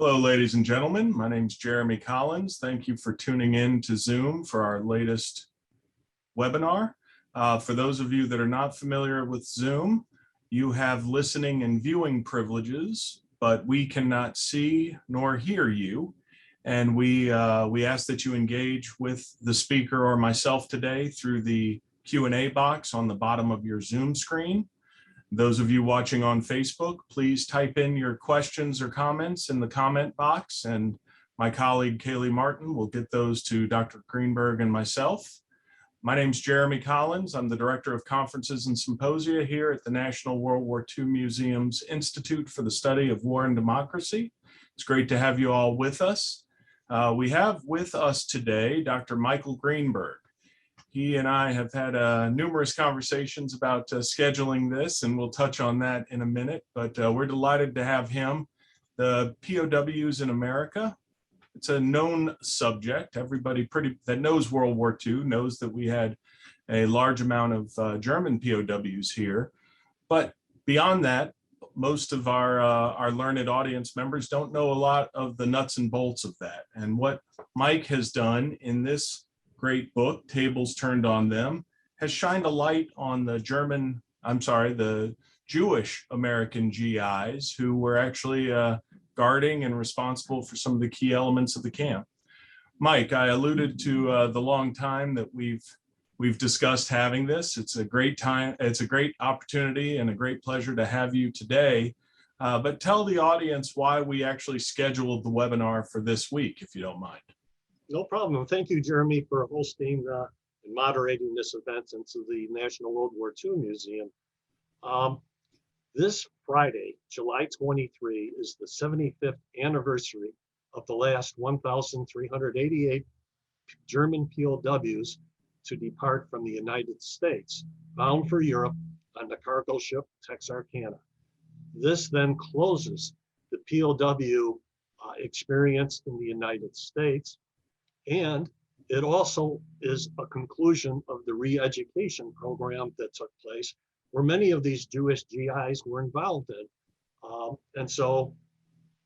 Hello, ladies and gentlemen. My name is Jeremy Collins. Thank you for tuning in to Zoom for our latest webinar. For those of you that are not familiar with Zoom, you have listening and viewing privileges, but we cannot see nor hear you. And we ask that you engage with the speaker or myself today through the Q&A box on the bottom of your Zoom screen. Those of you watching on Facebook, please type in your questions or comments in the comment box, and my colleague Kaylee Martin will get those to Dr. Greenberg and myself. My name is Jeremy Collins. I'm the Director of Conferences and Symposia here at the National World War II Museum's Institute for the Study of War and Democracy. It's great to have you all with us. We have with us today Dr. Michael Greenberg. He and I have had numerous conversations about scheduling this, and we'll touch on that in a minute, but we're delighted to have him. The POWs in America, it's a known subject. Everybody that knows World War II knows that we had a large amount of German POWs here, but beyond that, most of our learned audience members don't know a lot of the nuts and bolts of that. And what Mike has done in this great book, Tables Turned on Them, has shined a light on the Jewish American GIs who were actually guarding and responsible for some of the key elements of the camp. Mike, I alluded to the long time that we've discussed having this. It's a great time, it's a great opportunity and a great pleasure to have you today. But tell the audience why we actually scheduled the webinar for this week, if you don't mind. No problem. Thank you, Jeremy, for hosting and moderating this event into the National World War II Museum. This Friday, July 23, is the 75th anniversary of the last 1,388 German POWs to depart from the United States, bound for Europe on the cargo ship Texarkana. This then closes the POW experience in the United States. And it also is a conclusion of the re-education program that took place, where many of these Jewish GIs were involved in. And so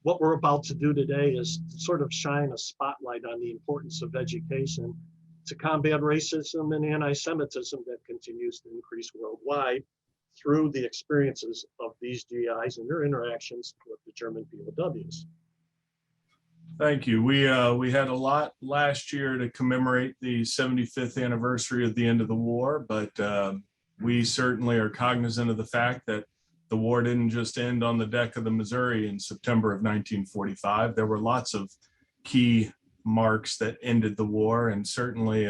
what we're about to do today is to sort of shine a spotlight on the importance of education to combat racism and anti-Semitism that continues to increase worldwide through the experiences of these GIs and their interactions with the German POWs. Thank you. We had a lot last year to commemorate the 75th anniversary of the end of the war, but we certainly are cognizant of the fact that the war didn't just end on the deck of the Missouri in September of 1945. There were lots of key marks that ended the war, and certainly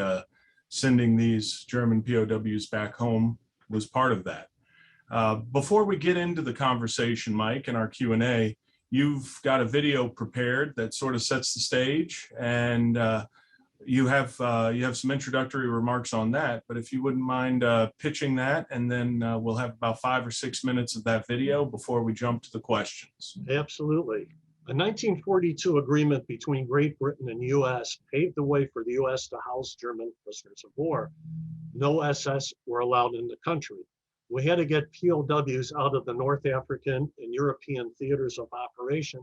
sending these German POWs back home was part of that. Before we get into the conversation, Mike, and our Q&A, you've got a video prepared that sort of sets the stage, and you have some introductory remarks on that. But if you wouldn't mind pitching that, and then we'll have about 5 or 6 minutes of that video before we jump to the questions. Absolutely. A 1942 agreement between Great Britain and U.S. paved the way for the U.S. to house German prisoners of war. No SS were allowed in the country. We had to get POWs out of the North African and European theaters of operation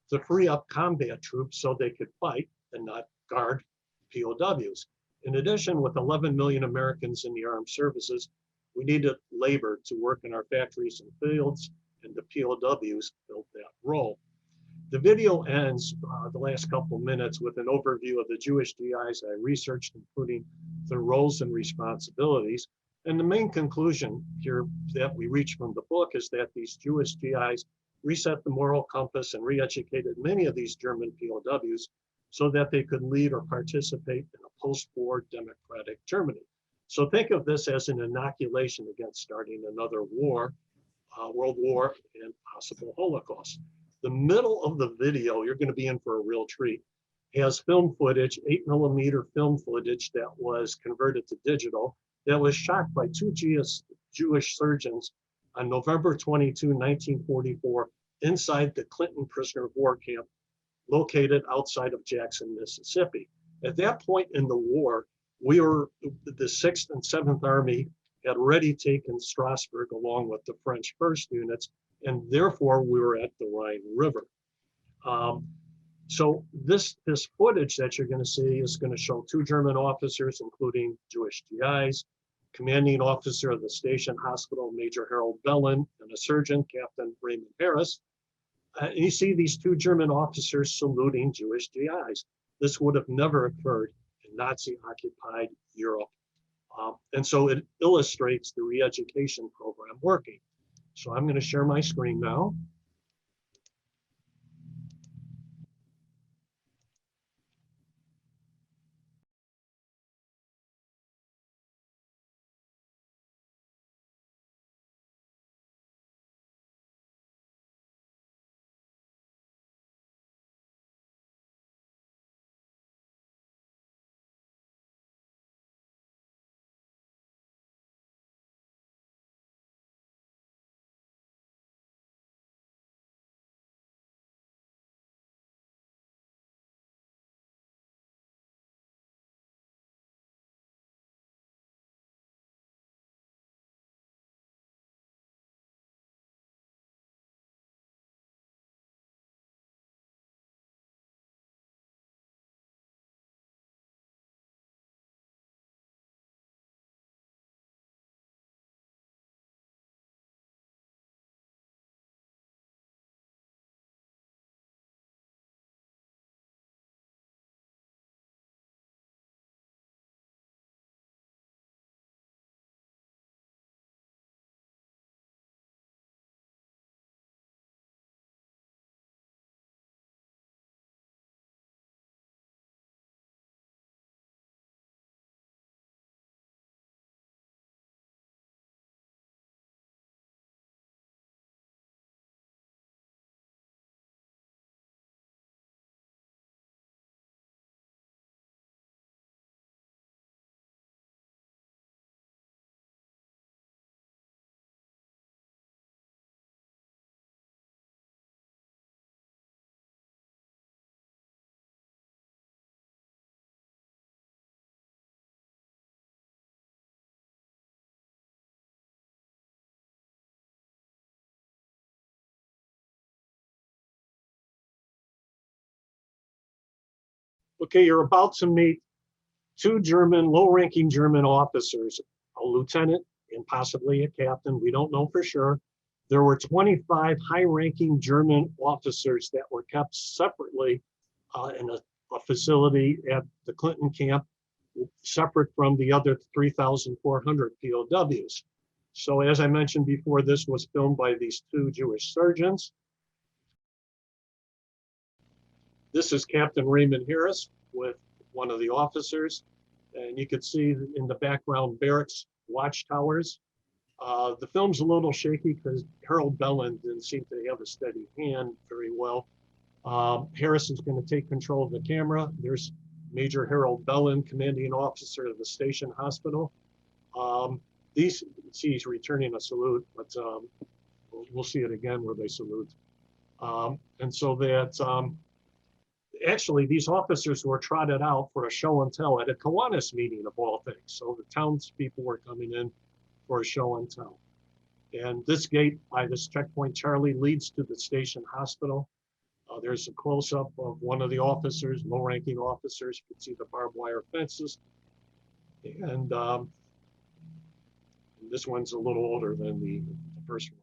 to free up combat troops so they could fight and not guard POWs. In addition, with 11 million Americans in the armed services, we needed labor to work in our factories and fields, and the POWs filled that role. The video ends the last couple of minutes with an overview of the Jewish GIs I researched, including their roles and responsibilities. And the main conclusion here that we reach from the book is that these Jewish GIs reset the moral compass and re-educated many of these German POWs so that they could lead or participate in a post-war democratic Germany. So think of this as an inoculation against starting another war, world war, and possible Holocaust. The middle of the video, you're going to be in for a real treat, has film footage, 8mm film footage that was converted to digital, that was shot by two Jewish surgeons on November 22, 1944, inside the Clinton prisoner of war camp located outside of Jackson, Mississippi. At that point in the war, the 6th and 7th Army had already taken Strasbourg along with the French 1st units, and therefore we were at the Rhine River. So this footage that you're going to see is going to show two German officers, including Jewish GIs, commanding officer of the station hospital, Major Harold Bellin, and a surgeon, Captain Raymond Harris. And you see these two German officers saluting Jewish GIs. This would have never occurred in Nazi-occupied Europe. And so it illustrates the re-education program working. So I'm going to share my screen now. Okay, you're about to meet two German, low-ranking German officers, a lieutenant and possibly a captain. We don't know for sure. There were 25 high-ranking German officers that were kept separately in a facility at the Clinton camp, separate from the other 3,400 POWs. So as I mentioned before, this was filmed by these two Jewish surgeons. This is Captain Raymond Harris with one of the officers. And you can see in the background barracks watchtowers. The film's a little shaky because Harold Bellin didn't seem to have a steady hand very well. Harris is going to take control of the camera. There's Major Harold Bellin, commanding officer of the station hospital. See, he's returning a salute, but we'll see it again where they salute. And so that actually, these officers were trotted out for a show and tell at a Kiwanis meeting of all things. So the townspeople were coming in for a show and tell. And this gate by this checkpoint Charlie leads to the station hospital. There's a close-up of one of the officers, low-ranking officers. You can see the barbed wire fences. And this one's a little older than the first one.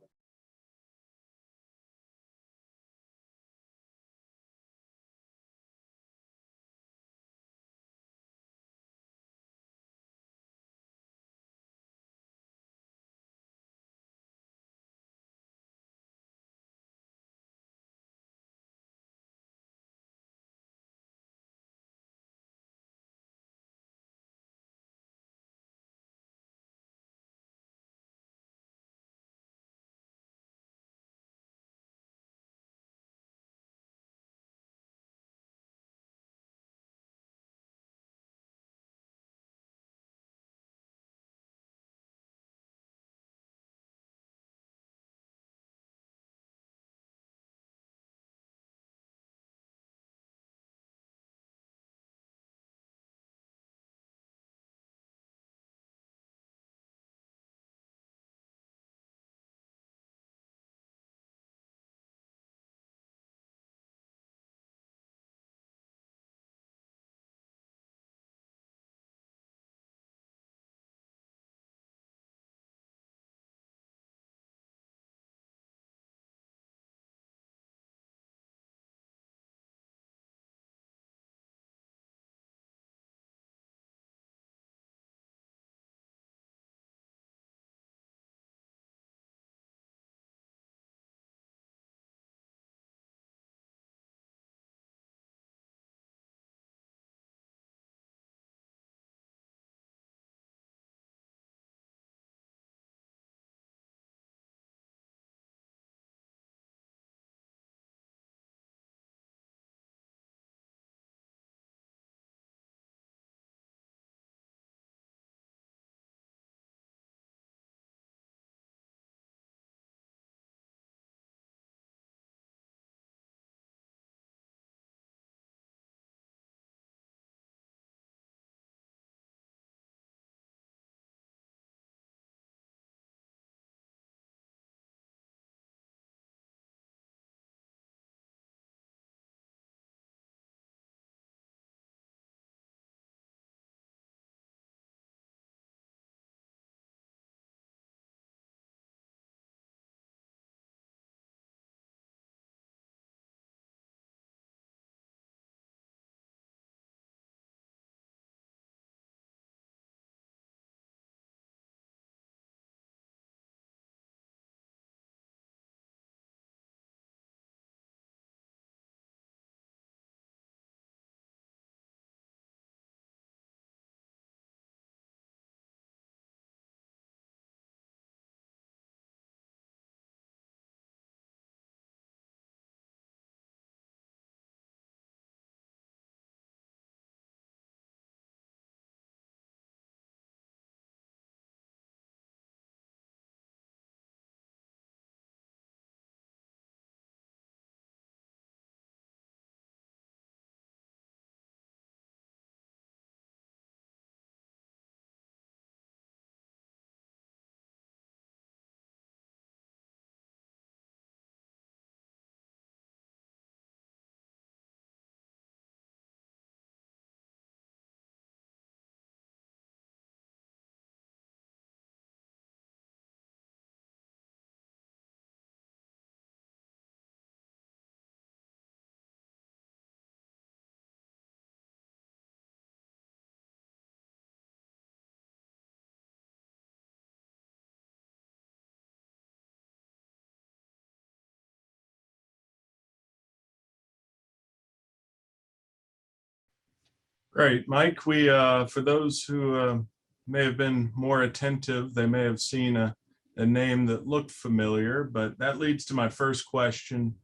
Great, Mike. We, for those who may have been more attentive, they may have seen a name that looked familiar, but that leads to my first question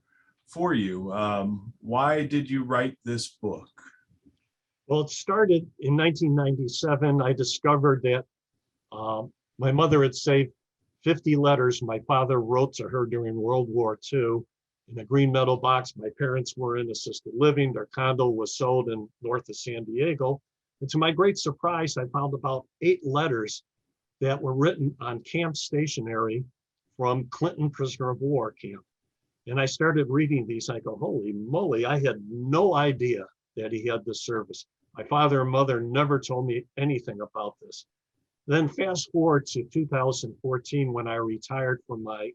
for you. Why did you write this book? Well, it started in 1997. I discovered that my mother had saved 50 letters my father wrote to her during World War II in a green metal box. My parents were in assisted living. Their condo was sold in north of San Diego. And to my great surprise, I found about 8 letters that were written on camp stationery from Clinton prisoner of war camp. And I started reading these. I go, holy moly, I had no idea that he had this service. My father and mother never told me anything about this. Then fast forward to 2014, when I retired from my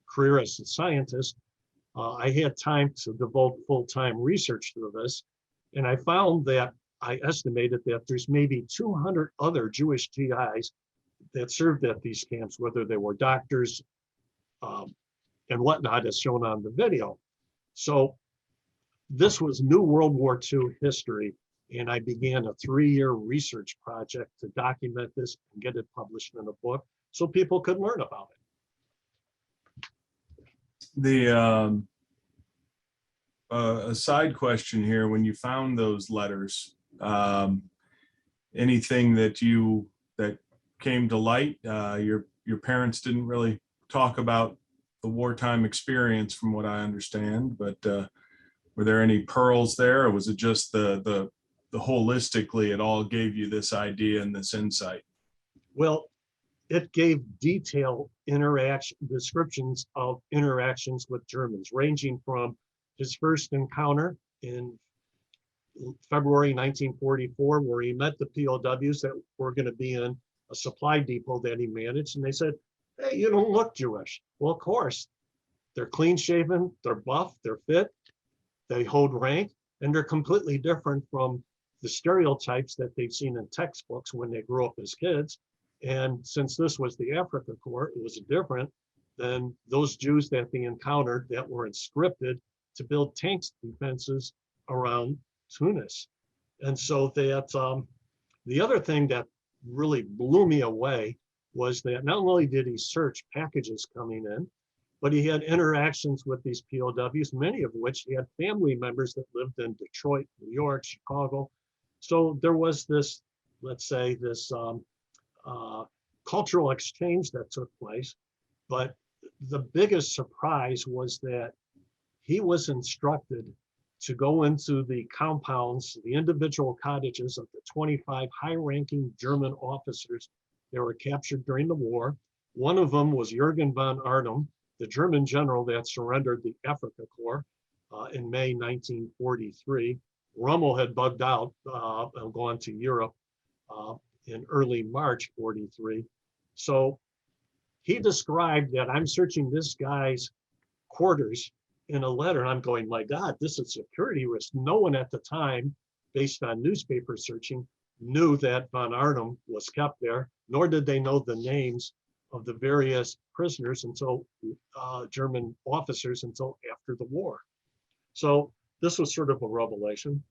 career as a scientist, I had time to devote full-time research to this. And I found that I estimated that there's maybe 200 other Jewish GIs that served at these camps, whether they were doctors and whatnot, as shown on the video. So this was new World War II history. And I began a 3-year research project to document this and get it published in a book so people could learn about it. A side question here, when you found those letters, anything that came to light? Your parents didn't really talk about the wartime experience from what I understand, but were there any pearls there, or was it just the holistically it all gave you this idea and this insight? Well, it gave detailed descriptions of interactions with Germans, ranging from his first encounter in February 1944, where he met the POWs that were going to be in a supply depot that he managed. And they said, hey, you don't look Jewish. Well, of course, they're clean shaven, they're buff, they're fit, they hold rank, and they're completely different from the stereotypes that they've seen in textbooks when they grew up as kids. And since this was the Africa Corps, it was different than those Jews that they encountered that were conscripted to build tanks defenses around Tunis. And so that the other thing that really blew me away was that not only did he search packages coming in, but he had interactions with these POWs, many of which he had family members that lived in Detroit, New York, Chicago. So there was this, let's say, this cultural exchange that took place. But the biggest surprise was that he was instructed to go into the compounds, the individual cottages of the 25 high-ranking German officers that were captured during the war. One of them was Jürgen von Arnim, the German general that surrendered the Africa Corps in May 1943. Rommel had bugged out and gone to Europe in early March 43. So he described that I'm searching this guy's quarters in a letter. And I'm going, my God, this is security risk. No one at the time, based on newspaper searching, knew that von Arnim was kept there, nor did they know the names of the various prisoners until German officers until after the war. So this was sort of a revelation.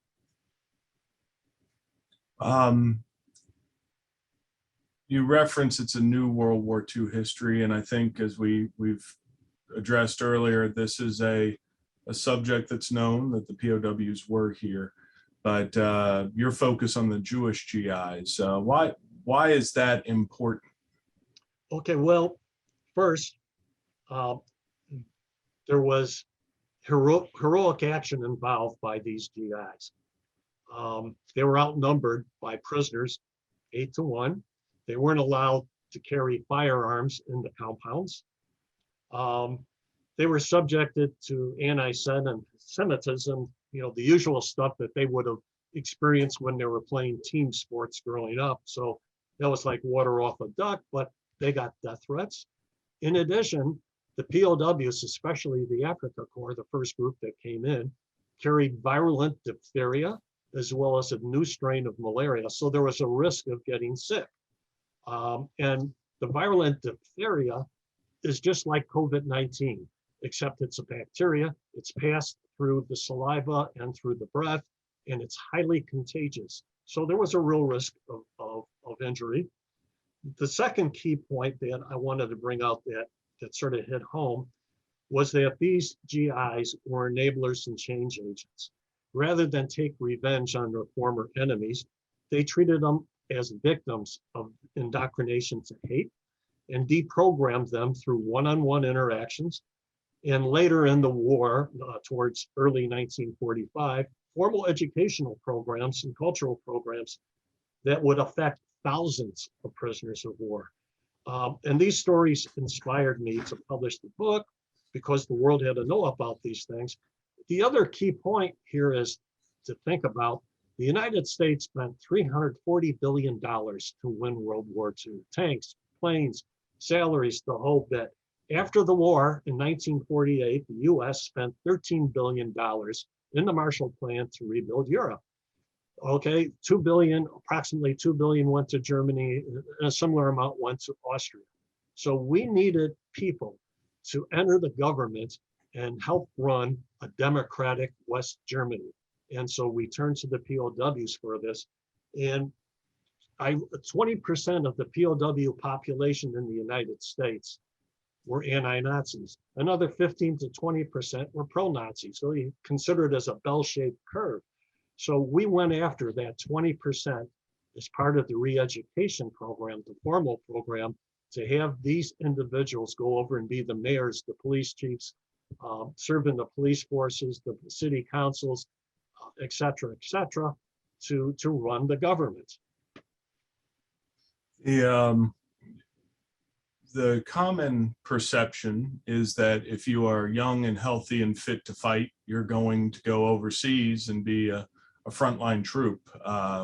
You reference it's a new World War II history, and I think as we've addressed earlier, this is a subject that's known that the POWs were here, but your focus on the Jewish GIs, why is that important? Okay, well, first, there was heroic action involved by these GIs. They were outnumbered by prisoners 8-1. They weren't allowed to carry firearms in the compounds. They were subjected to anti-Semitism, the usual stuff that they would have experienced when they were playing team sports growing up. So that was like water off a duck, but they got death threats. In addition, the POWs, especially the Africa Corps, the first group that came in, carried virulent diphtheria as well as a new strain of malaria. So there was a risk of getting sick. And the virulent diphtheria is just like COVID-19, except it's a bacteria. It's passed through the saliva and through the breath, and it's highly contagious. So there was a real risk of injury. The second key point that I wanted to bring out that sort of hit home was that these GIs were enablers and change agents. Rather than take revenge on their former enemies, they treated them as victims of indoctrination to hate and deprogrammed them through one-on-one interactions. And later in the war, towards early 1945, formal educational programs and cultural programs that would affect thousands of prisoners of war. And these stories inspired me to publish the book because the world had to know about these things. The other key point here is to think about the United States spent $340 billion to win World War II. Tanks, planes, salaries, the whole bit. After the war in 1948, the US spent $13 billion in the Marshall Plan to rebuild Europe. Okay, 2 billion, approximately 2 billion went to Germany, and a similar amount went to Austria. So we needed people to enter the government and help run a democratic West Germany. And so we turned to the POWs for this. And 20% of the POW population in the United States were anti-Nazis. Another 15 to 20% were pro-Nazi. So you consider it as a bell-shaped curve. So we went after that 20% as part of the re-education program, the formal program, to have these individuals go over and be the mayors, the police chiefs, serve in the police forces, the city councils, et cetera, to run the government. The common perception is that if you are young and healthy and fit to fight, you're going to go overseas and be a frontline troop,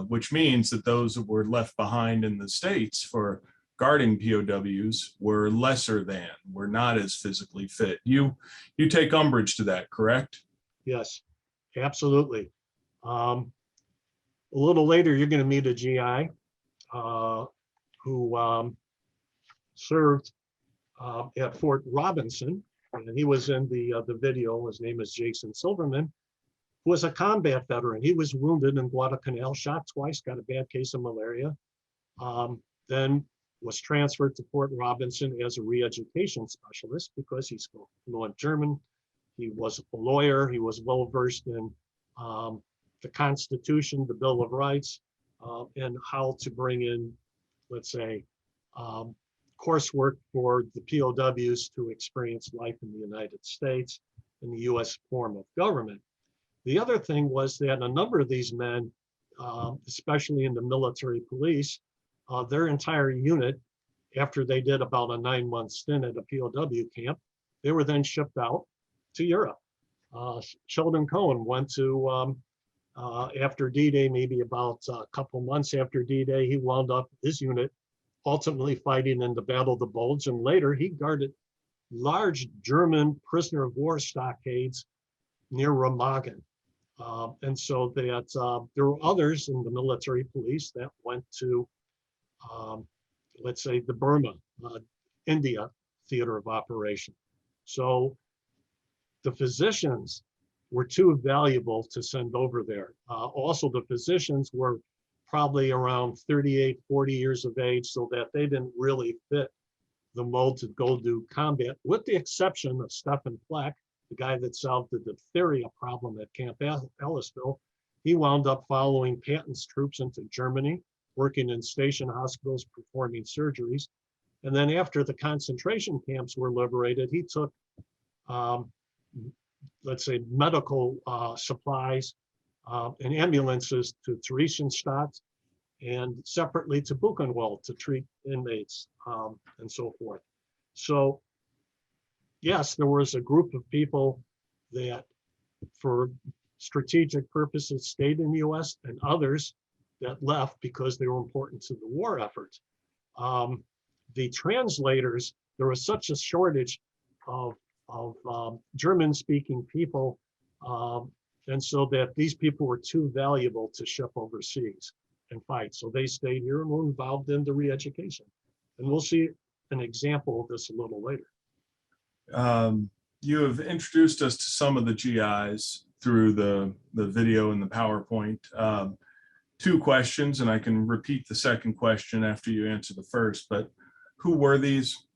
which means that those that were left behind in the States for guarding POWs were lesser than, were not as physically fit. You take umbrage to that, correct? Yes, absolutely. A little later, you're going to meet a GI who served at Fort Robinson, and he was in the video. His name is Jason Silverman, who was a combat veteran. He was wounded in Guadalcanal, shot twice, got a bad case of malaria, then was transferred to Fort Robinson as a re-education specialist because he spoke fluent German. He was a lawyer. He was well versed in the Constitution, the Bill of Rights, and how to bring in, let's say, coursework for the POWs to experience life in the United States in the US form of government. The other thing was that a number of these men, especially in the military police, their entire unit, after they did about a 9-month stint at a POW camp, they were then shipped out to Europe. Sheldon Cohen went to, after D-Day, maybe about a couple months after D-Day, he wound up his unit ultimately fighting in the Battle of the Bulge, and later he guarded large German prisoner of war stockades near Remagen. And so that there were others in the military police that went to, let's say, the Burma, India theater of operation. So the physicians were too valuable to send over there. Also, the physicians were probably around 38, 40 years of age, so that they didn't really fit the mold to go do combat, with the exception of Stefan Fleck, the guy that solved the diphtheria problem at Camp Ellisville. He wound up following Patton's troops into Germany, working in station hospitals, performing surgeries. And then after the concentration camps were liberated, he took, let's say, medical supplies and ambulances to Theresienstadt and separately to Buchenwald to treat inmates and so forth. So yes, there was a group of people that for strategic purposes stayed in the US, and others that left because they were important to the war effort. The translators, there was such a shortage of German-speaking people, and so that these people were too valuable to ship overseas and fight. So they stayed here and were involved in the re-education. And we'll see an example of this a little later. You have introduced us to some of the GIs through the video and the PowerPoint. Two questions, and I can repeat the second question after you answer the first, but who were these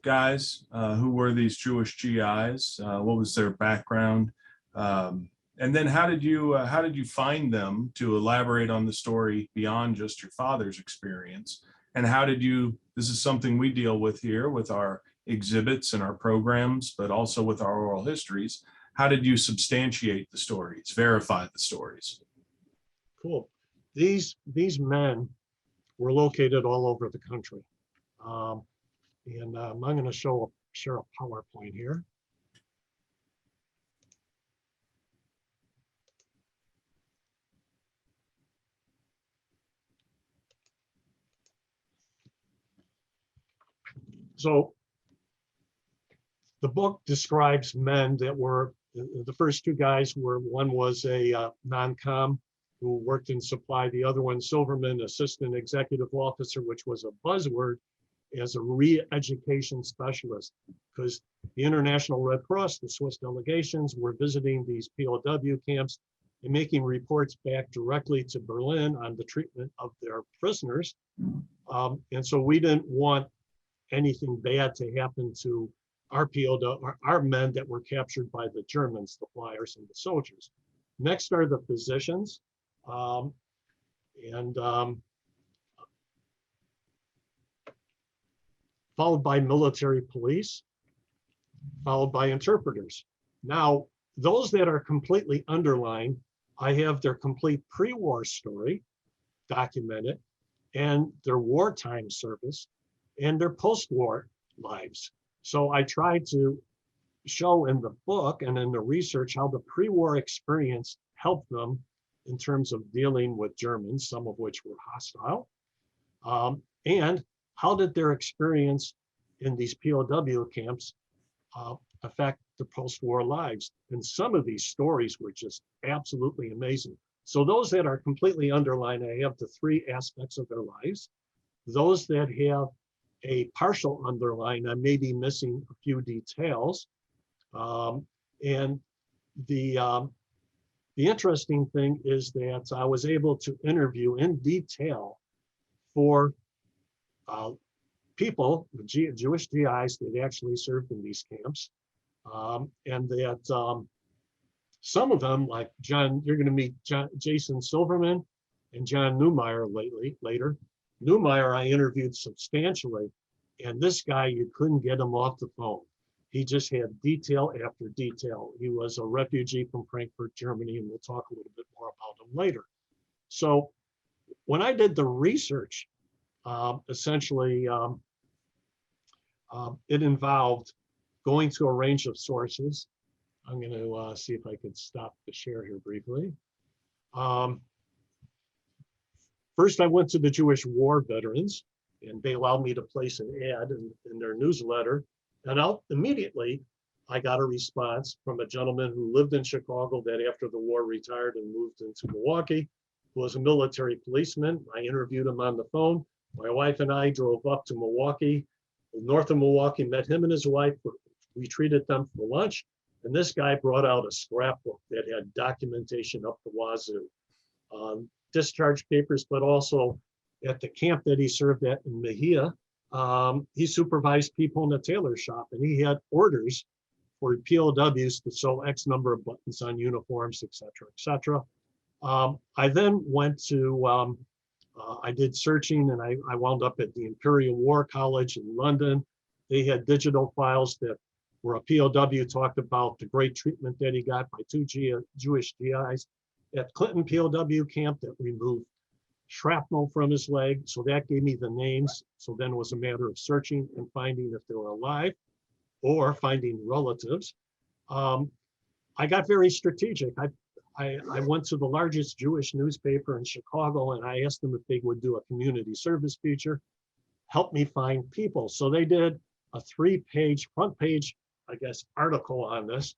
guys? Who were these Jewish GIs? What was their background? And then how did you find them, to elaborate on the story beyond just your father's experience? And how did you, this is something we deal with here with our exhibits and our programs, but also with our oral histories. How did you substantiate the stories, verify the stories? Cool. These men were located all over the country. I'm going to share a PowerPoint here. So the book describes men that were, the first two guys were, one was a non-com who worked in supply, the other one, Silverman, assistant executive officer, which was a buzzword as a re-education specialist, because the International Red Cross, the Swiss delegations, were visiting these POW camps and making reports back directly to Berlin on the treatment of their prisoners. And so we didn't want anything bad to happen to our our men that were captured by the Germans, the flyers and the soldiers. Next are the physicians, followed by military police, followed by interpreters. Now, those that are completely underlined, I have their complete pre-war story documented, and their wartime service, and their post-war lives. So I tried to show in the book and in the research how the pre-war experience helped them in terms of dealing with Germans, some of which were hostile, and how did their experience in these POW camps affect the post-war lives. And some of these stories were just absolutely amazing. So those that are completely underlined, I have the three aspects of their lives. Those that have a partial underline, I may be missing a few details. And the interesting thing is that I was able to interview in detail for people, Jewish GIs that actually served in these camps. And that some of them, like John, you're going to meet Jason Silverman and John Neumeyer later. Neumeyer I interviewed substantially, and this guy, you couldn't get him off the phone. He just had detail after detail. He was a refugee from Frankfurt, Germany, and we'll talk a little bit more about him later. So when I did the research, essentially, it involved going to a range of sources. I'm going to see if I could stop the share here briefly. First, I went to the Jewish war veterans, and they allowed me to place an ad in their newsletter. And immediately, I got a response from a gentleman who lived in Chicago that after the war retired and moved into Milwaukee, who was a military policeman. I interviewed him on the phone. My wife and I drove up to Milwaukee, north of Milwaukee, met him and his wife. We treated them for lunch. And this guy brought out a scrapbook that had documentation up the wazoo. Discharge papers, but also at the camp that he served at in Mejia, he supervised people in the tailor shop, and he had orders for POWs to sew X number of buttons on uniforms, et cetera, et cetera. I then went to, I did searching, and I wound up at the Imperial War College in London. They had digital files that where a POW talked about the great treatment that he got by two Jewish GIs at Clinton POW camp that removed shrapnel from his leg. So that gave me the names. So then it was a matter of searching and finding if they were alive or finding relatives. I got very strategic. I went to the largest Jewish newspaper in Chicago, and I asked them if they would do a community service feature, help me find people. So they did a 3-page, front page, I guess, article on this.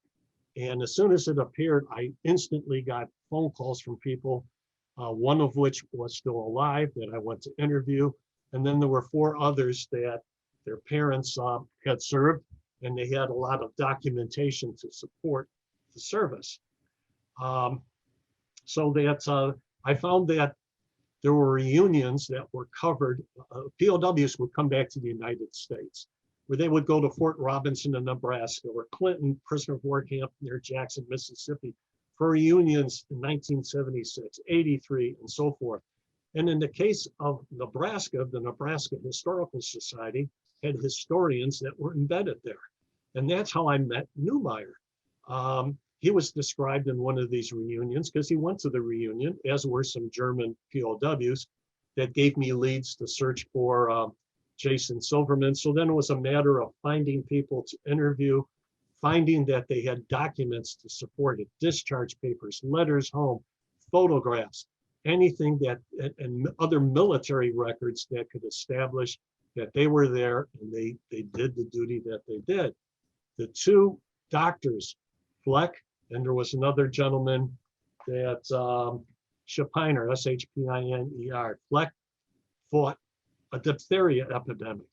And as soon as it appeared, I instantly got phone calls from people, one of which was still alive that I went to interview. And then there were 4 others that their parents had served, and they had a lot of documentation to support the service. So that I found that there were reunions that were covered. POWs would come back to the United States, where they would go to Fort Robinson in Nebraska, or Clinton prisoner of war camp near Jackson, Mississippi, for reunions in 1976, 83, and so forth. And in the case of Nebraska, the Nebraska Historical Society had historians that were embedded there. And that's how I met Neumeyer. He was described in one of these reunions because he went to the reunion, as were some German POWs that gave me leads to search for Jason Silverman. So then it was a matter of finding people to interview, finding that they had documents to support it, discharge papers, letters home, photographs, anything that, and other military records that could establish that they were there and they did the duty that they did. The two doctors, Fleck, and there was another gentleman that Shapiner, S-H-P-I-N-E-R. Fleck fought a diphtheria epidemic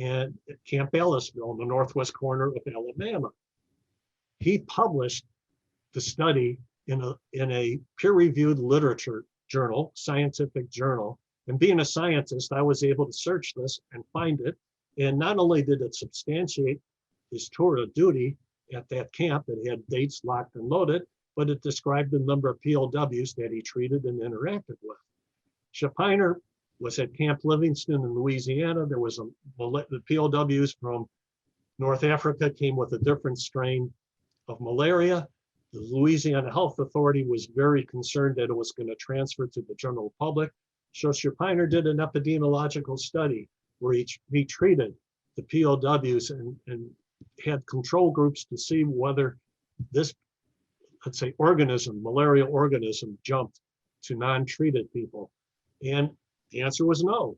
at Camp Ellisville in the northwest corner of Alabama. He published the study in a peer-reviewed literature journal, scientific journal. And being a scientist, I was able to search this and find it. And not only did it substantiate his tour of duty at that camp that had dates locked and loaded, but it described the number of POWs that he treated and interacted with. Shapiner was at Camp Livingston in Louisiana. There was the POWs from North Africa came with a different strain of malaria. The Louisiana Health Authority was very concerned that it was going to transfer to the general public. So Shapiner did an epidemiological study where he treated the POWs and had control groups to see whether this, let's say, malaria organism jumped to non-treated people. And the answer was no.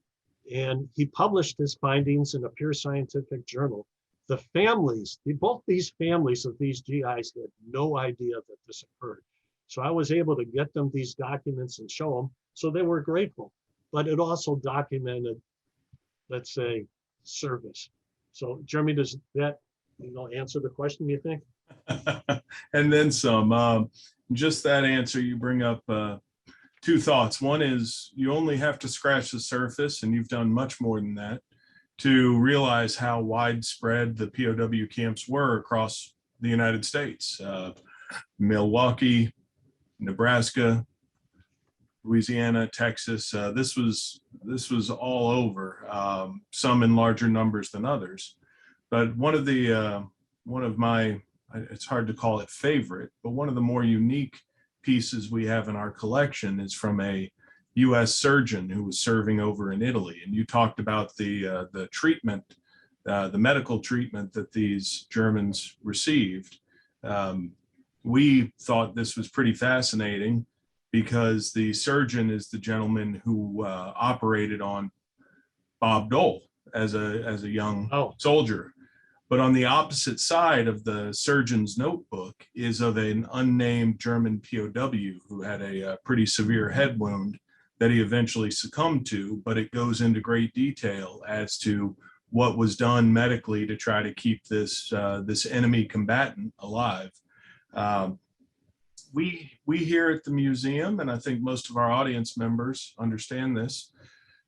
And he published his findings in a peer scientific journal. The families, both these families of these GIs had no idea that this occurred. So I was able to get them these documents and show them, so they were grateful. But it also documented, let's say, service. So Jeremy, does that answer the question, you think? And then some. Just that answer, you bring up two thoughts. One is you only have to scratch the surface, and you've done much more than that, to realize how widespread the POW camps were across the United States. Milwaukee, Nebraska, Louisiana, Texas. This was all over, some in larger numbers than others. But one of my, it's hard to call it favorite, but one of the more unique pieces we have in our collection is from a U.S. surgeon who was serving over in Italy. And you talked about the treatment, the medical treatment that these Germans received. We thought this was pretty fascinating because the surgeon is the gentleman who operated on Bob Dole as a young soldier. But on the opposite side of the surgeon's notebook is of an unnamed German POW who had a pretty severe head wound that he eventually succumbed to, but it goes into great detail as to what was done medically to try to keep this enemy combatant alive. We here at the museum, and I think most of our audience members understand this,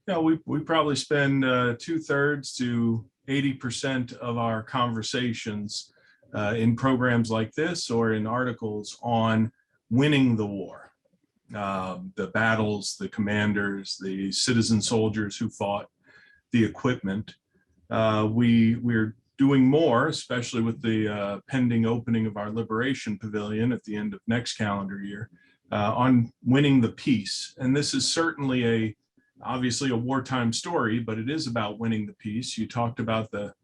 we probably spend 2/3 to 80% of our conversations in programs like this or in articles on winning the war. The battles, the commanders, the citizen soldiers who fought, the equipment. We're doing more, especially with the pending opening of our Liberation Pavilion at the end of next calendar year, on winning the peace. And this is certainly obviously a wartime story, but it is about winning the peace. You talked about the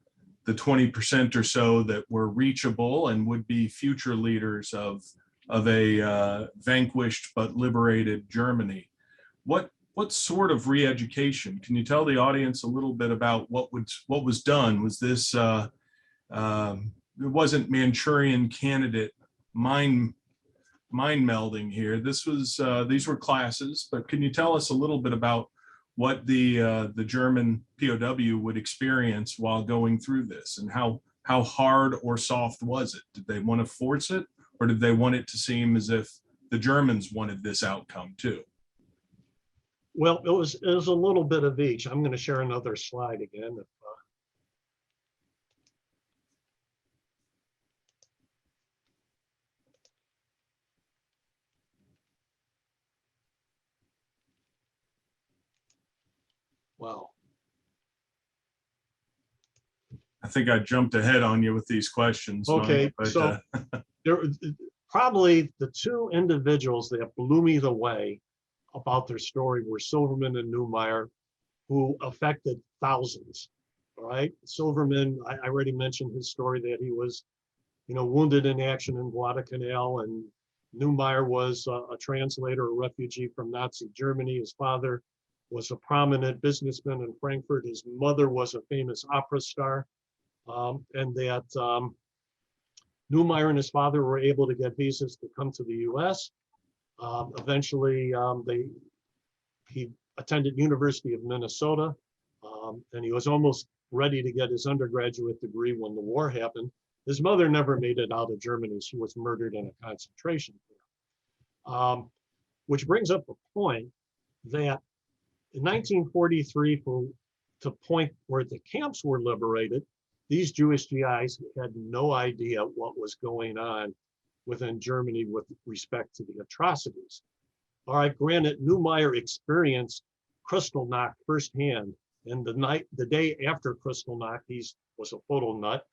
20% or so that were reachable and would be future leaders of a vanquished but liberated Germany. What sort of re-education? Can you tell the audience a little bit about what was done? Was this it wasn't Manchurian candidate mind melding here? This was these were classes, but can you tell us a little bit about what the German POW would experience while going through this, and how hard or soft was it? Did they want to force it, Or did they want it to seem as if the Germans wanted this outcome too? Well, it was a little bit of each. I'm going to share another slide again. Wow. I think I jumped ahead on you with these questions. Okay, Mike, but, so there probably the two individuals that blew me away about their story were Silverman and Neumeyer, who affected thousands. All right, Silverman, I already mentioned his story that he was, wounded in action in Guadalcanal, and Neumeyer was a translator, a refugee from Nazi Germany. His father was a prominent businessman in Frankfurt. His mother was a famous opera star, and that Neumeyer and his father were able to get visas to come to the U.S. Eventually, he attended University of Minnesota, and he was almost ready to get his undergraduate degree when the war happened. His mother never made it out of Germany. She was murdered in a concentration camp. Which brings up a point that in 1943, to point where the camps were liberated, these Jewish GIs had no idea what was going on within Germany with respect to the atrocities. All right, granted, Neumeyer experienced Kristallnacht firsthand, and the day after Kristallnacht, he was a photo nut.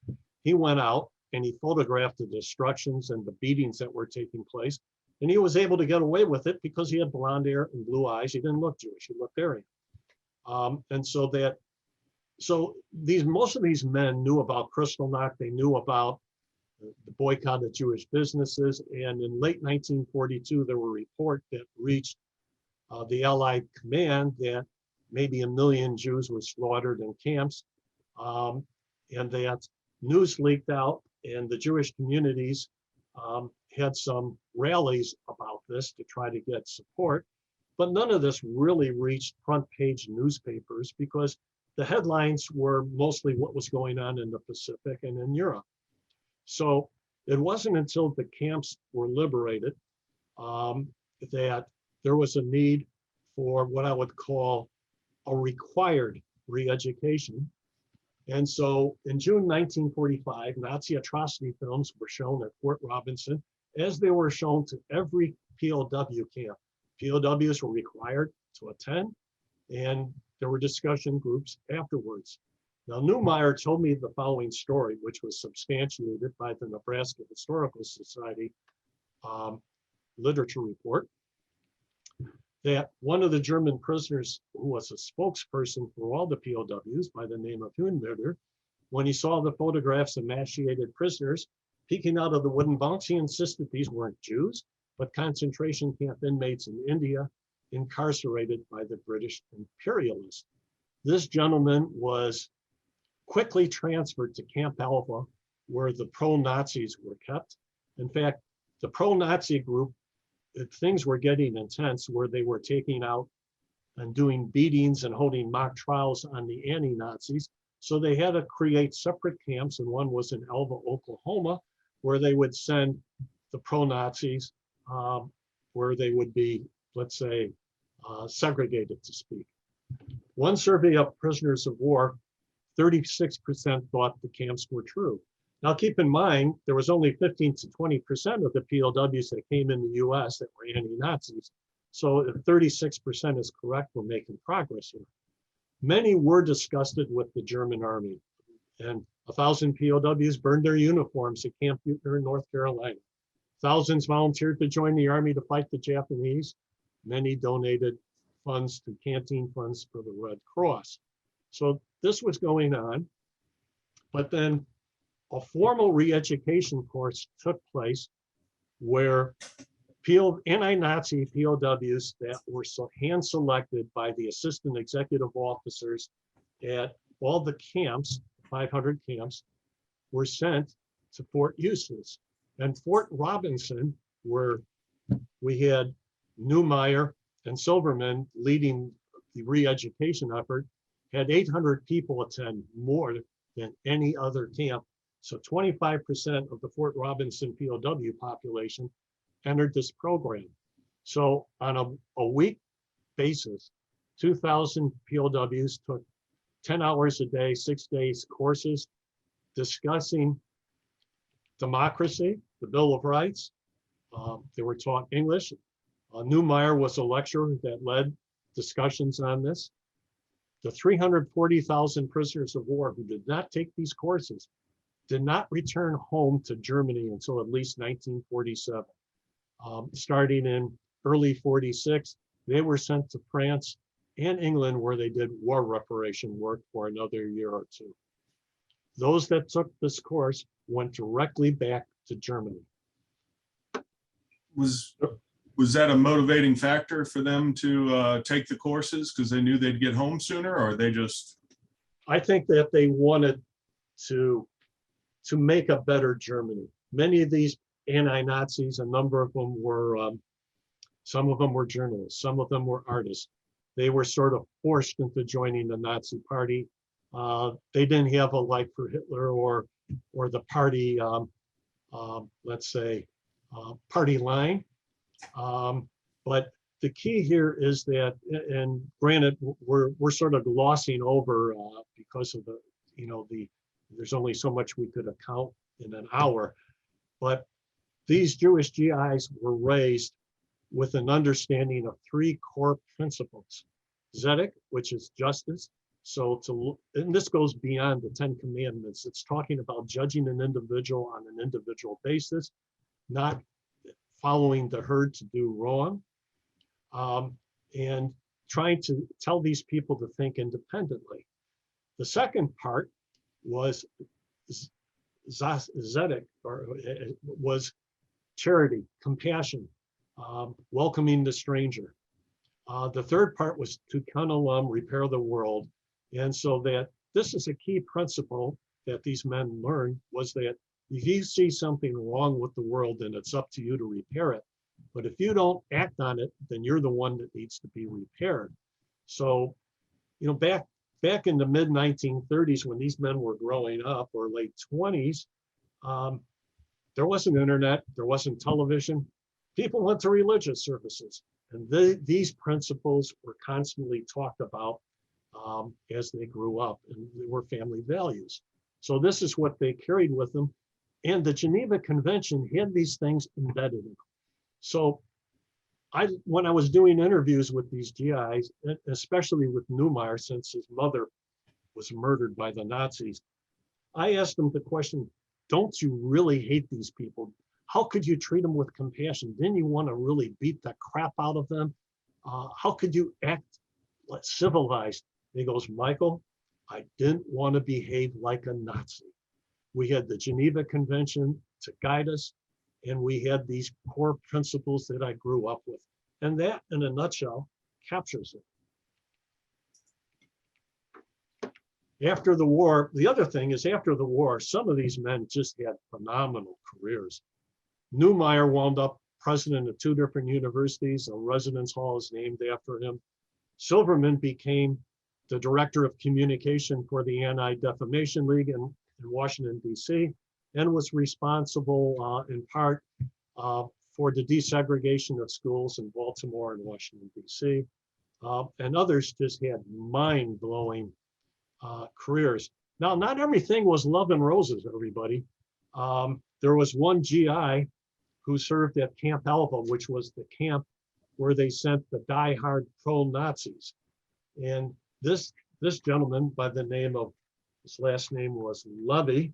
He went out and he photographed the destructions and the beatings that were taking place, and he was able to get away with it because he had blonde hair and blue eyes. He didn't look Jewish; he looked Aryan. So most of these men knew about Kristallnacht. They knew about the boycott of Jewish businesses. And in late 1942, there were reports that reached the Allied command that maybe 1 million Jews were slaughtered in camps. And that news leaked out, and the Jewish communities had some rallies about this to try to get support. But none of this really reached front page newspapers because the headlines were mostly what was going on in the Pacific and in Europe. So it wasn't until the camps were liberated that there was a need for what I would call a required re-education. And so in June 1945, Nazi atrocity films were shown at Fort Robinson, as they were shown to every POW camp. POWs were required to attend, and there were discussion groups afterwards. Now, Neumeyer told me the following story, which was substantiated by the Nebraska Historical Society literature report, that one of the German prisoners who was a spokesperson for all the POWs by the name of Hohenmüller, when he saw the photographs of emaciated prisoners peeking out of the wooden bunks, he insisted these weren't Jews, but concentration camp inmates in India incarcerated by the British imperialists. This gentleman was quickly transferred to Camp Alpha, where the pro-Nazis were kept. In fact, the pro-Nazi group, things were getting intense, where they were taking out and doing beatings and holding mock trials on the anti-Nazis. So they had to create separate camps, and one was in Alva, Oklahoma, where they would send the pro-Nazis, where they would be, let's say, segregated, to speak. One survey of prisoners of war, 36% thought the camps were true. Now, keep in mind, there was only 15 to 20% of the POWs that came in the US that were anti-Nazis. So if 36% is correct, we're making progress here. Many were disgusted with the German army, and 1,000 POWs burned their uniforms at Camp Butner in North Carolina. Thousands volunteered to join the army to fight the Japanese. Many donated funds to canteen funds for the Red Cross. So this was going on, but then a formal re-education course took place where anti-Nazi POWs that were hand-selected by the assistant executive officers at all the camps, 500 camps, were sent to Fort Eustis. And Fort Robinson, where we had Neumeyer and Silverman leading the re-education effort, had 800 people attend, more than any other camp. So 25% of the Fort Robinson POW population entered this program. So on a week basis, 2,000 POWs took 10 hours a day, 6 days courses discussing democracy, the Bill of Rights. They were taught English. Neumeyer was a lecturer that led discussions on this. The 340,000 prisoners of war who did not take these courses did not return home to Germany until at least 1947. Starting in early 46, they were sent to France and England, where they did war reparation work for another year or two. Those that took this course went directly back to Germany. Was that a motivating factor for them to take the courses because they knew they'd get home sooner, or they just? I think that they wanted to make a better Germany. Many of these anti-Nazis, a number of them were, some of them were journalists, some of them were artists. They were sort of forced into joining the Nazi party. They didn't have a like for Hitler or the party, let's say, party line. But the key here is that, and granted, we're sort of glossing over because of there's only so much we could account in an hour, but these Jewish GIs were raised with an understanding of three core principles. Zedek, which is justice. And this goes beyond the 10 Commandments. It's talking about judging an individual on an individual basis, not following the herd to do wrong, and trying to tell these people to think independently. The second part was Zedek, or was charity, compassion, welcoming the stranger. The third part was Tikkun Olam, repair the world. And so that this is a key principle that these men learned, was that if you see something wrong with the world, then it's up to you to repair it. But if you don't act on it, then you're the one that needs to be repaired. So, back in the mid 1930s, when these men were growing up, or late 20s, there wasn't internet, there wasn't television. People went to religious services, and these principles were constantly talked about as they grew up, and they were family values. So this is what they carried with them. And the Geneva Convention had these things embedded in them. So when I was doing interviews with these GIs, especially with Neumeyer, since his mother was murdered by the Nazis, I asked them the question, don't you really hate these people? How could you treat them with compassion? Didn't you want to really beat the crap out of them? How could you act civilized? And he goes, Michael, I didn't want to behave like a Nazi. We had the Geneva Convention to guide us, and we had these core principles that I grew up with. And that, in a nutshell, captures it. After the war, the other thing is, after the war, some of these men just had phenomenal careers. Neumeyer wound up president of 2 different universities. A residence hall is named after him. Silverman became the director of communication for the Anti-Defamation League in Washington, D.C., and was responsible in part for the desegregation of schools in Baltimore and Washington, D.C. And others just had mind-blowing careers. Now, not everything was love and roses, everybody. There was one GI who served at Camp Alva, which was the camp where they sent the die-hard pro-Nazis. And this gentleman, by the name of, his last name was Levy,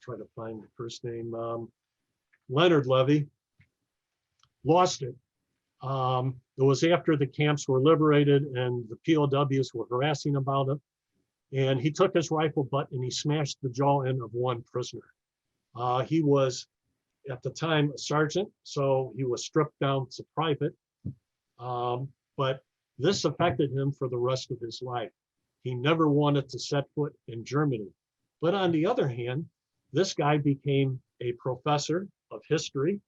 try to find the first name, Leonard Levy, lost it. It was after the camps were liberated and the POWs were harassing about him. And he took his rifle butt and he smashed the jaw in of one prisoner. He was, at the time, a sergeant, so he was stripped down to private. But this affected him for the rest of his life. He never wanted to set foot in Germany. But on the other hand, this guy became a professor of history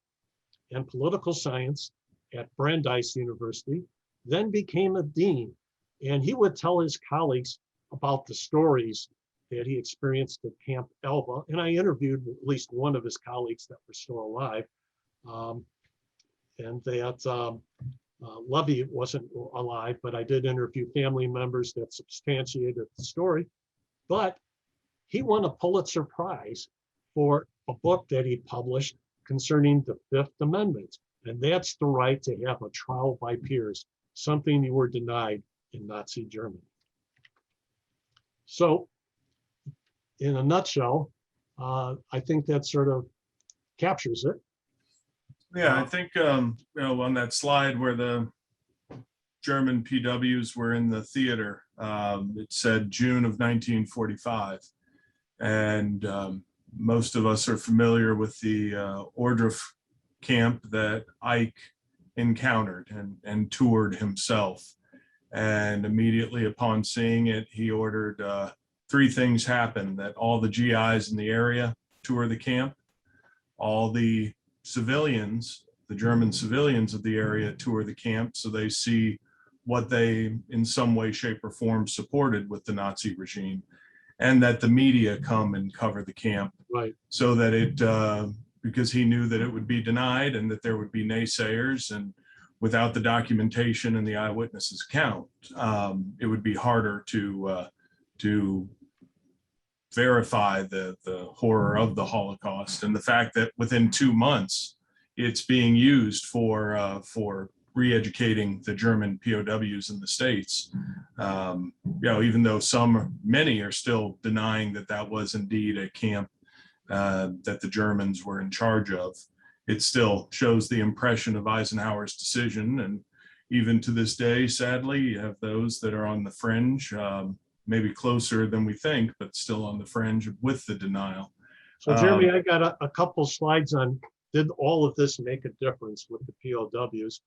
and political science at Brandeis University, then became a dean. And he would tell his colleagues about the stories that he experienced at Camp Elba, and I interviewed at least one of his colleagues that were still alive, and that Levy wasn't alive, but I did interview family members that substantiated the story. But he won a Pulitzer Prize for a book that he published concerning the Fifth Amendment, and that's the right to have a trial by peers, something you were denied in Nazi Germany. So, in a nutshell, I think that sort of captures it. Yeah, I think, on that slide where the German POWs were in the theater, it said June of 1945. And most of us are familiar with the Ohrdruf camp that Ike encountered and toured himself. And immediately upon seeing it, he ordered 3 things happen: that all the GIs in the area tour the camp, all the civilians, the German civilians of the area, tour the camp so they see what they in some way, shape, or form supported with the Nazi regime, and that the media come and cover the camp. Right. So that it, because he knew that it would be denied and that there would be naysayers, and without the documentation and the eyewitnesses account, it would be harder to verify the horror of the Holocaust. And the fact that within 2 months, it's being used for re-educating the German POWs in the States. Even though many are still denying that that was indeed a camp that the Germans were in charge of, it still shows the impression of Eisenhower's decision. And even to this day, sadly, you have those that are on the fringe, maybe closer than we think, but still on the fringe with the denial. So Jeremy, I got a couple slides on, did all of this make a difference with the POWs?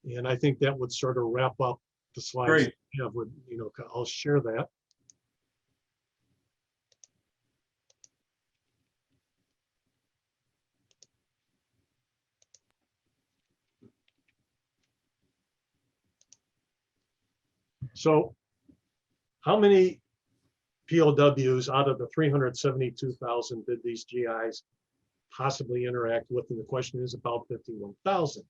And I think that would sort of wrap up the slides. Great. I'll share that. So how many POWs out of the 372,000 did these GIs possibly interact with? And the question is about 51,000.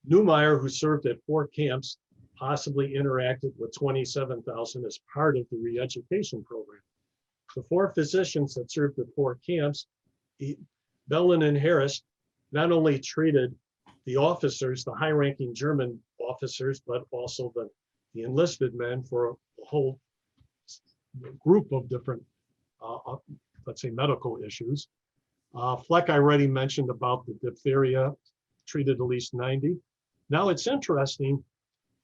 Neumeyer, who served at 4 camps, possibly interacted with 27,000 as part of the re-education program. The 4 physicians that served at 4 camps, Bellin and Harris, not only treated the officers, the high-ranking German officers, but also the enlisted men for a whole group of different, let's say, medical issues. Fleck, I already mentioned about the diphtheria, treated at least 90. Now it's interesting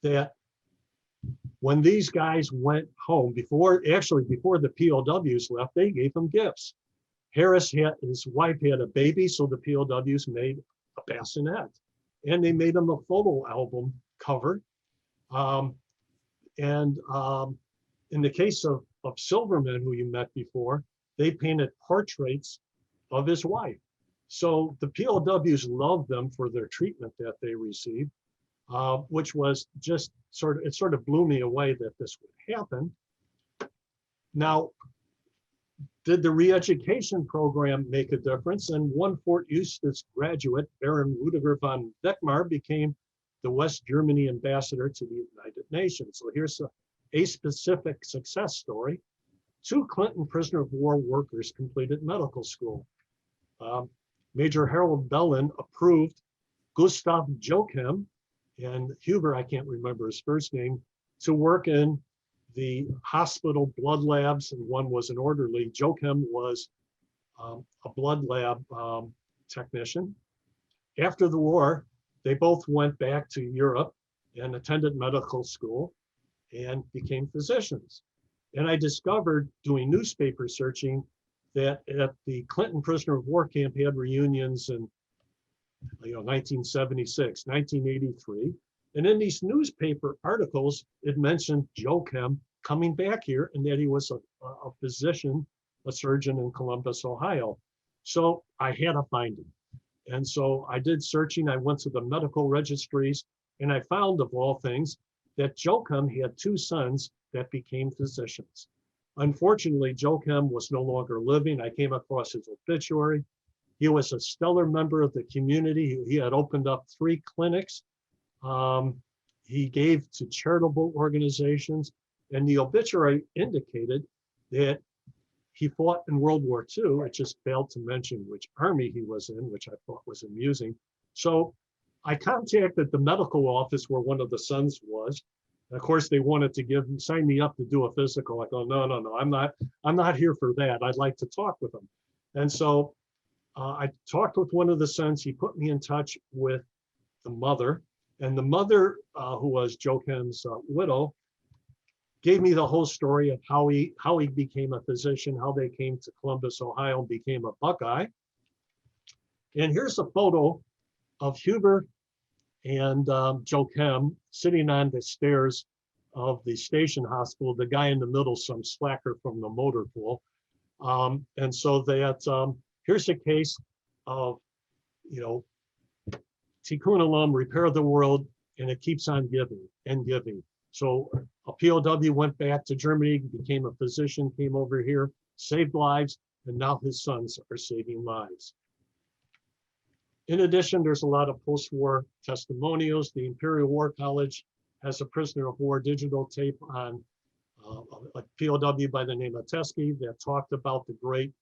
that when these guys went home, before the POWs left, they gave them gifts. Harris his wife had a baby, so the POWs made a bassinet, and they made him a photo album cover. In the case of Silverman, who you met before, they painted portraits of his wife. So the POWs loved them for their treatment that they received, which was just it sort of blew me away that this would happen. Now, did the re-education program make a difference? And one Fort Eustis graduate, Baron Rudiger von Weckmar, became the West Germany ambassador to the United Nations. So here's a specific success story. 2 Clinton prisoner of war workers completed medical school. Major Harold Bellin approved Gustav Joachim and Huber, I can't remember his first name, to work in the hospital blood labs, and one was an orderly. Joachim was a blood lab technician. After the war, they both went back to Europe and attended medical school and became physicians. And I discovered, doing newspaper searching, that at the Clinton prisoner of war camp had reunions in 1976, 1983. And in these newspaper articles, it mentioned Joachim coming back here and that he was a physician, a surgeon in Columbus, Ohio. So I had to find him. And so I did searching. I went to the medical registries, and I found, of all things, that Joachim had 2 sons that became physicians. Unfortunately, Joe Kem was no longer living. I came across his obituary. He was a stellar member of the community. He had opened up 3 clinics. He gave to charitable organizations, and the obituary indicated that he fought in World War II. It just failed to mention which army he was in, which I thought was amusing. So I contacted the medical office where one of the sons was. And of course, they wanted to sign me up to do a physical. I go, no, I'm not here for that. I'd like to talk with him. And so I talked with one of the sons. He put me in touch with the mother, and the mother, who was Joe Kem's widow, gave me the whole story of how he became a physician, how they came to Columbus, Ohio, and became a Buckeye. And here's a photo of Huber and Joe Kem sitting on the stairs of the station hospital. The guy in the middle, some slacker from the motor pool. And so that here's a case of, Tikkun Olam, repair the world, and it keeps on giving and giving. So a POW went back to Germany, became a physician, came over here, saved lives, and now his sons are saving lives. In addition, there's a lot of post-war testimonials. The Imperial War College has a prisoner of war digital tape on a POW by the name of Teskey that talked about the great,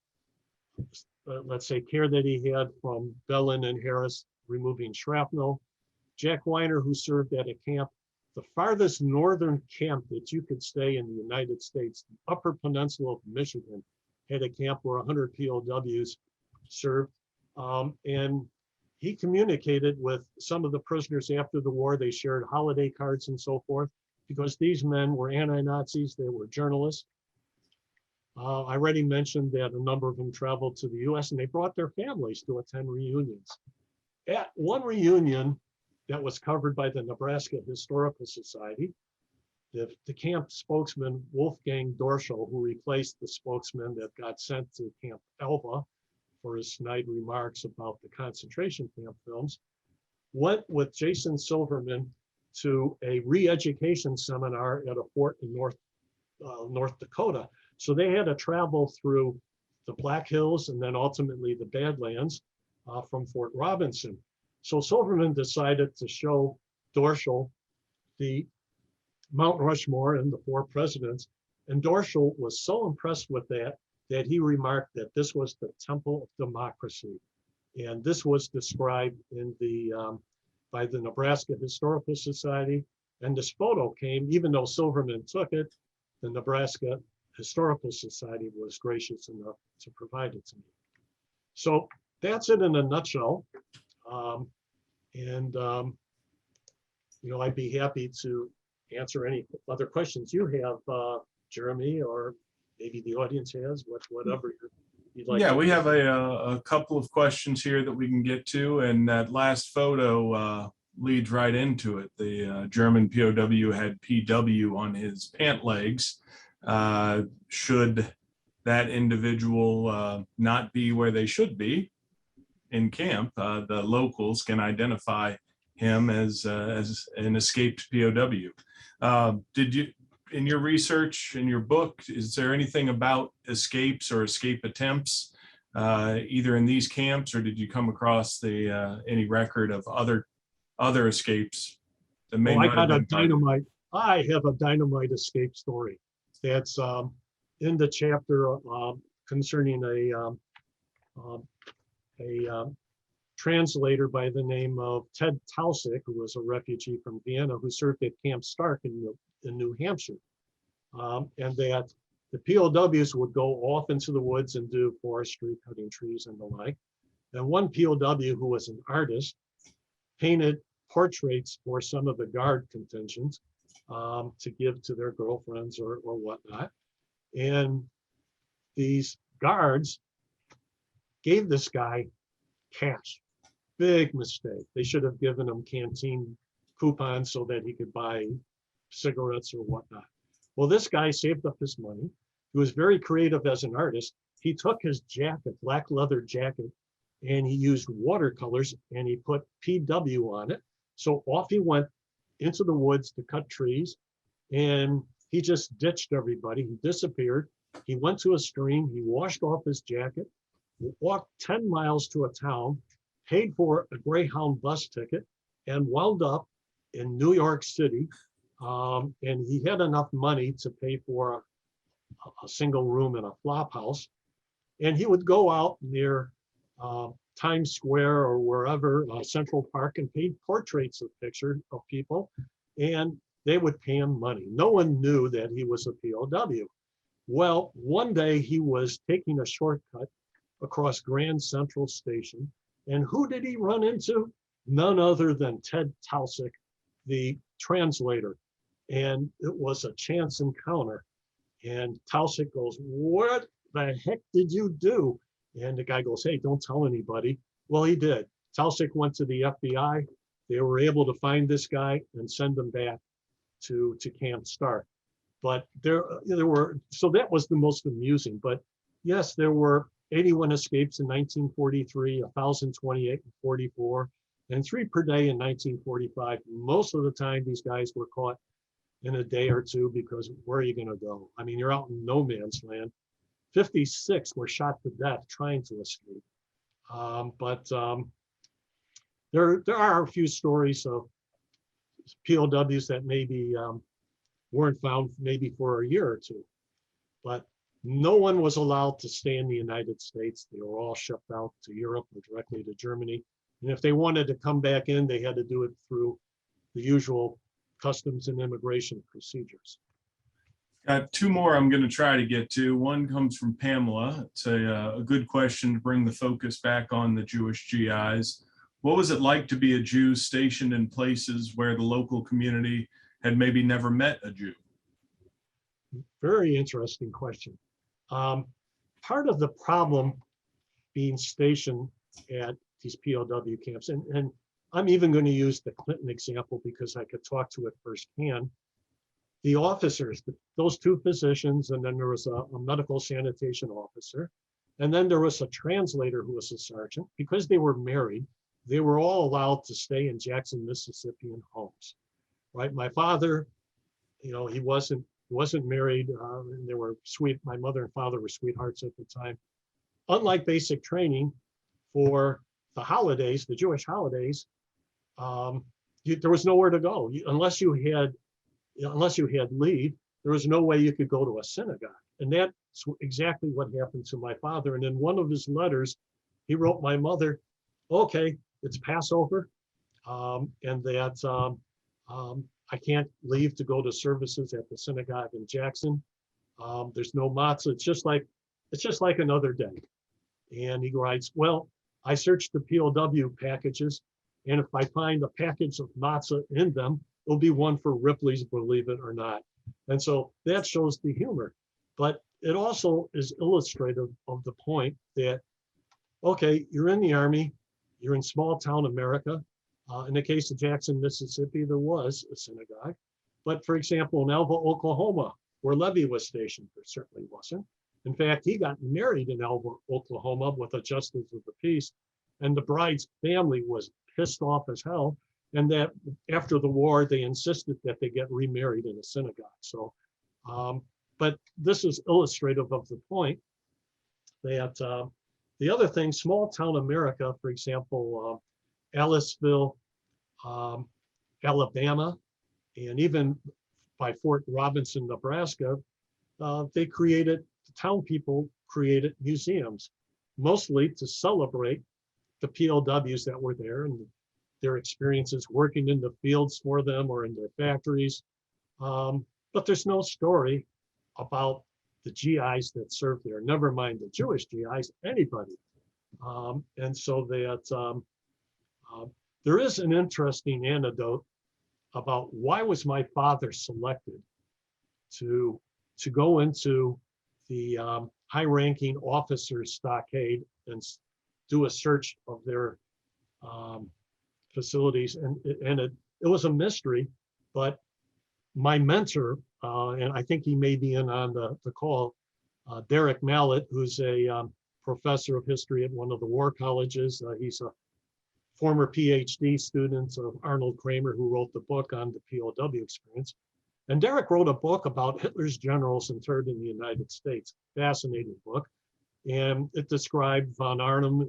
let's say, care that he had from Bellin and Harris removing shrapnel. Jack Weiner, who served at a camp, the farthest northern camp that you could stay in the United States, the Upper Peninsula of Michigan, had a camp where 100 POWs served. And he communicated with some of the prisoners after the war. They shared holiday cards and so forth, because these men were anti-Nazis, they were journalists. I already mentioned that a number of them traveled to the US and they brought their families to attend reunions. At one reunion that was covered by the Nebraska Historical Society, the camp spokesman, Wolfgang Dorschel, who replaced the spokesman that got sent to Camp Elva for his snide remarks about the concentration camp films, went with Jason Silverman to a re-education seminar at a fort in North Dakota. So they had to travel through the Black Hills and then ultimately the Badlands from Fort Robinson. So Silverman decided to show Dorschel the Mount Rushmore and the 4 presidents. And Dorschel was so impressed with that he remarked that this was the temple of democracy. And this was described in by the Nebraska Historical Society. And this photo came, even though Silverman took it, the Nebraska Historical Society was gracious enough to provide it to me. So that's it in a nutshell. I'd be happy to answer any other questions you have, Jeremy, or maybe the audience has, whatever you'd like. Yeah, we have a couple of questions here that we can get to, and that last photo leads right into it. The German POW had PW on his pant legs. Should that individual not be where they should be in camp, the locals can identify him as an escaped POW. Did you, in your research, in your book, is there anything about escapes or escape attempts, either in these camps, or did you come across any record of other escapes that may not have been targeted? I have a dynamite escape story that's in the chapter concerning a translator by the name of Ted Tausig, who was a refugee from Vienna, who served at Camp Stark in New Hampshire. And that the POWs would go off into the woods and do forestry, cutting trees and the like. And one POW, who was an artist, painted portraits for some of the guard contingents to give to their girlfriends or whatnot. And these guards gave this guy cash. Big mistake. They should have given him canteen coupons so that he could buy cigarettes or whatnot. Well, this guy saved up his money. He was very creative as an artist. He took his jacket, black leather jacket, and he used watercolors and he put PW on it. So off he went into the woods to cut trees, and he just ditched everybody. He disappeared. He went to a stream, he washed off his jacket, walked 10 miles to a town, paid for a Greyhound bus ticket, and wound up in New York City. And he had enough money to pay for a single room in a flop house. And he would go out near Times Square or wherever, Central Park, and paint portraits of pictures of people. And they would pay him money. No one knew that he was a POW. Well, one day he was taking a shortcut across Grand Central Station. And who did he run into? None other than Ted Tausig, the translator. And it was a chance encounter. And Tausig goes, "What the heck did you do?" And the guy goes, "Hey, don't tell anybody." Well, he did. Tausig went to the FBI. They were able to find this guy and send him back to Camp Stark. But there were, so that was the most amusing. But yes, there were 81 escapes in 1943, 1,028 in 44, and 3 per day in 1945. Most of the time, these guys were caught in a day or two, because where are you going to go? I mean, you're out in no man's land. 56 were shot to death trying to escape. There are a few stories of POWs that maybe weren't found maybe for a year or two, but no one was allowed to stay in the United States. They were all shipped out to Europe or directly to Germany. And if they wanted to come back in, they had to do it through the usual customs and immigration procedures. Got 2 more I'm going to try to get to. One comes from Pamela. It's a good question to bring the focus back on the Jewish GIs. What was it like to be a Jew stationed in places where the local community had maybe never met a Jew? Very interesting question. Part of the problem being stationed at these POW camps, and I'm even going to use the Clinton example because I could talk to it firsthand. The officers, those 2 physicians, and then there was a medical sanitation officer, and then there was a translator who was a sergeant. Because they were married, they were all allowed to stay in Jackson, Mississippi in homes, right? My father, he wasn't married, and they were sweet. My mother and father were sweethearts at the time. Unlike basic training for the holidays, the Jewish holidays, there was nowhere to go unless you had leave. There was no way you could go to a synagogue. And that's exactly what happened to my father. And in one of his letters, he wrote my mother, "Okay, it's Passover, and that I can't leave to go to services at the synagogue in Jackson. There's no matzah. It's just like another day." And he writes, "Well, I searched the POW packages, and if I find a package of matzah in them, it'll be one for Ripley's, believe it or not." And so that shows the humor. But it also is illustrative of the point that, okay, you're in the Army, you're in small town America. In the case of Jackson, Mississippi, there was a synagogue. But for example, in Elva, Oklahoma, where Levy was stationed, there certainly wasn't. In fact, he got married in Elva, Oklahoma with a justice of the peace, and the bride's family was pissed off as hell. And that after the war, they insisted that they get remarried in a synagogue. So, but this is illustrative of the point that the other thing, small town America, for example, Aliceville, Alabama, and even by Fort Robinson, Nebraska, the town people created museums, mostly to celebrate the POWs that were there and their experiences working in the fields for them or in their factories. But there's no story about the GIs that served there, never mind the Jewish GIs, anybody. And so that there is an interesting anecdote about why was my father selected to go into the high-ranking officers' stockade and do a search of their facilities, and it was a mystery. But my mentor, and I think he may be in on the call, Derek Mallet, who's a professor of history at one of the war colleges. He's a former PhD student of Arnold Kramer, who wrote the book on the POW experience. And Derek wrote a book about Hitler's generals interred in the United States. Fascinating book. And it described von Arnim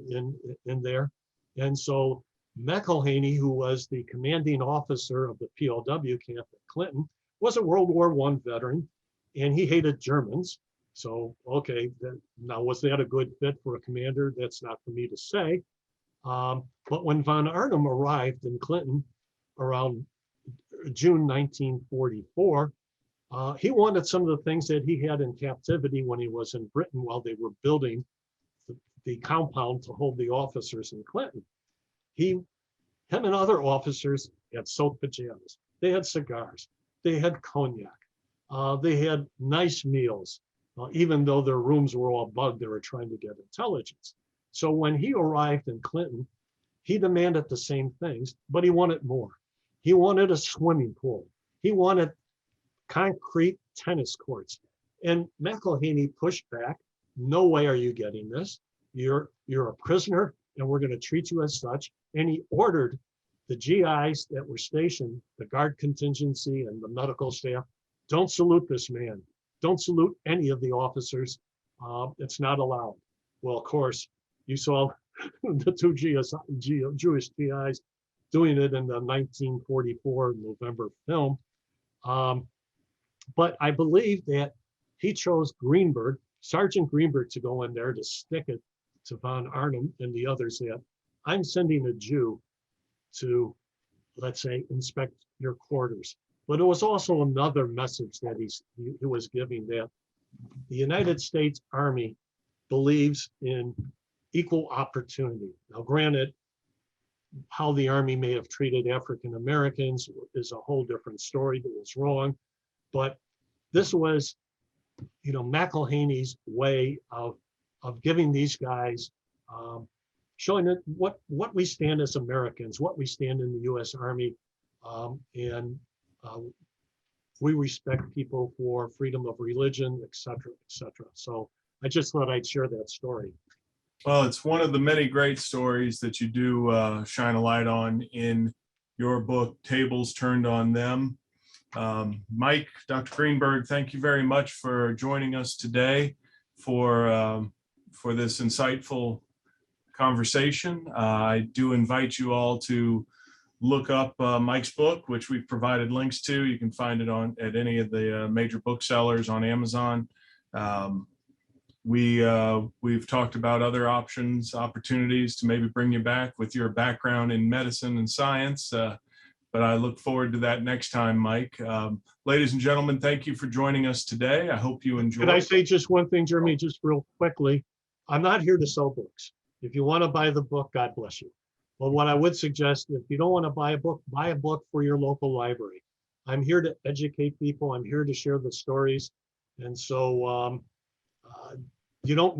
in there. And so McElhaney, who was the commanding officer of the POW camp at Clinton, was a World War I veteran, and he hated Germans. So, okay, now was that a good fit for a commander? That's not for me to say. But when von Arnim arrived in Clinton around June 1944, he wanted some of the things that he had in captivity when he was in Britain while they were building the compound to hold the officers in Clinton. Him and other officers had soaked pajamas. They had cigars. They had cognac. They had nice meals. Even though their rooms were all bugged, they were trying to get intelligence. So when he arrived in Clinton, he demanded the same things, but he wanted more. He wanted a swimming pool. He wanted concrete tennis courts. And McElhaney pushed back. No way are you getting this. You're a prisoner, and we're going to treat you as such. And he ordered the GIs that were stationed, the guard contingency and the medical staff, don't salute this man. Don't salute any of the officers. It's not allowed. Well, of course, you saw the two Jewish GIs doing it in the 1944 November film. But I believe that he chose Greenberg, Sergeant Greenberg, to go in there to stick it to von Arnim and the others that I'm sending a Jew to, let's say, inspect your quarters. But it was also another message that he was giving, that the United States Army believes in equal opportunity. Now, granted, how the Army may have treated African Americans is a whole different story that was wrong. But this was, McElhaney's way of giving these guys, showing it what we stand as Americans, what we stand in the U.S. Army, and we respect people for freedom of religion, et cetera, et cetera. So I just thought I'd share that story. Well, it's one of the many great stories that you do shine a light on in your book, Tables Turned on Them. Mike, Dr. Greenberg, thank you very much for joining us today for this insightful conversation. I do invite you all to look up Mike's book, which we've provided links to. You can find it at any of the major booksellers on Amazon. We've talked about other opportunities to maybe bring you back with your background in medicine and science. But I look forward to that next time, Mike. Ladies and gentlemen, thank you for joining us today. I hope you enjoyed. Could I say just one thing, Jeremy, just real quickly? I'm not here to sell books. If you want to buy the book, God bless you. But what I would suggest, if you don't want to buy a book for your local library. I'm here to educate people. I'm here to share the stories. And so you don't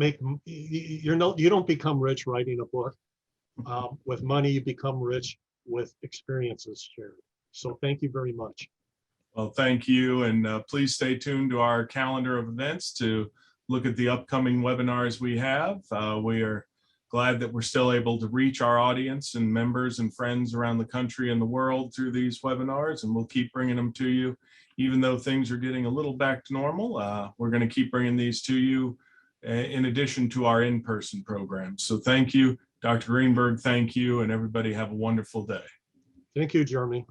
become rich writing a book. With money, you become rich with experiences shared. So thank you very much. Well, thank you. And please stay tuned to our calendar of events to look at the upcoming webinars we have. We are glad that we're still able to reach our audience and members and friends around the country and the world through these webinars, and we'll keep bringing them to you. Even though things are getting a little back to normal, we're going to keep bringing these to you in addition to our in-person programs. So thank you, Dr. Greenberg, thank you, and everybody have a wonderful day. Thank you, Jeremy.